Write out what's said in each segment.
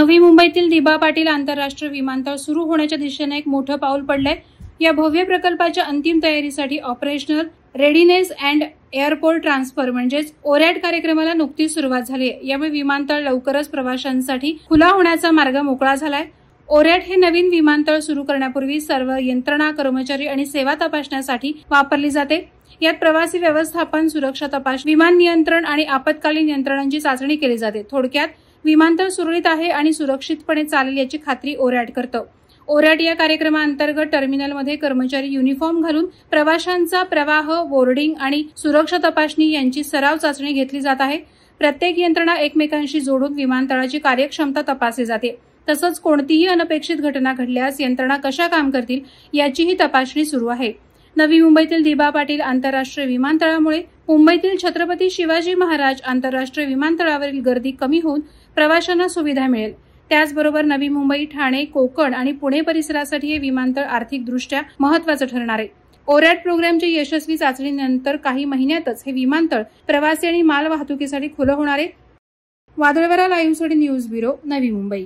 नवी मुंबईतील दी.बा. पाटील आंतरराष्ट्रीय विमानतळ सुरू होण्याच्या दिशेने एक मोठं पाऊल पडलंय। या भव्य प्रकल्पाच्या अंतिम तयारीसाठी operational readiness and airport transfer म्हणजेच ओरॅट कार्यक्रमाला नुकतीच सुरुवात झाली आहे। यामुळे विमानतळ लवकरच प्रवाशांसाठी खुला होण्याचा मार्ग मोकळा झालाय। ओरॅट हे नवीन विमानतळ सुरू करण्यापूर्वी सर्व यंत्रणा, कर्मचारी आणि सेवा तपासण्यासाठी वापरली जाते। यात प्रवासी व्यवस्थापन, सुरक्षा तपास, विमान नियंत्रण आणि आपत्कालीन यंत्रणांची चाचणी केली जाते। थोडक्यात विमानतळ सुरळीत आहे आणि सुरक्षितपणे चालेल याची खात्री ओरॅट करतं। ओरॅट या कार्यक्रमाअंतर्गत टर्मिनलमध्ये कर्मचारी युनिफॉर्म घालून प्रवाशांचा प्रवाह, बोर्डिंग आणि सुरक्षा तपासणी यांची सराव चाचणी घेतली जात आहे। प्रत्येक यंत्रणा एकमेकांशी जोडून विमानतळाची कार्यक्षमता तपासली जाते। तसंच कोणतीही अनपेक्षित घटना घडल्यास यंत्रणा कशा काम करतील याचीही तपासणी सुरू आहे। नवी मुंबईतील दी.बा. पाटील आंतरराष्ट्रीय विमानतळामुळे मुंबईतील छत्रपती शिवाजी महाराज आंतरराष्ट्रीय विमानतळावरील गर्दी कमी होऊन प्रवाशांना सुविधा मिळेल। त्याचबरोबर नवी मुंबई, ठाणे, कोकण आणि पुणे परिसरासाठी हे विमानतळ आर्थिकदृष्ट्या महत्त्वाचं ठरणार आहे। ओरॅट प्रोग्रामच्या यशस्वी चाचणीनंतर काही महिन्यातच हे विमानतळ प्रवासी आणि माल वाहतुकीसाठी खुलं होणार आहे। वादळवारा लाईव्हसाठी न्यूज ब्युरो, नवी मुंबई।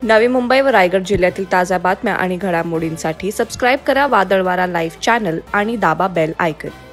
नवी मुंबई व रायगड जिल्ह्यातील ताज्या बातम्या आणि घडामोडींसाठी सबस्क्राईब करा वादळवारा लाईव्ह चॅनल आणि दाबा बेल आयकॉन।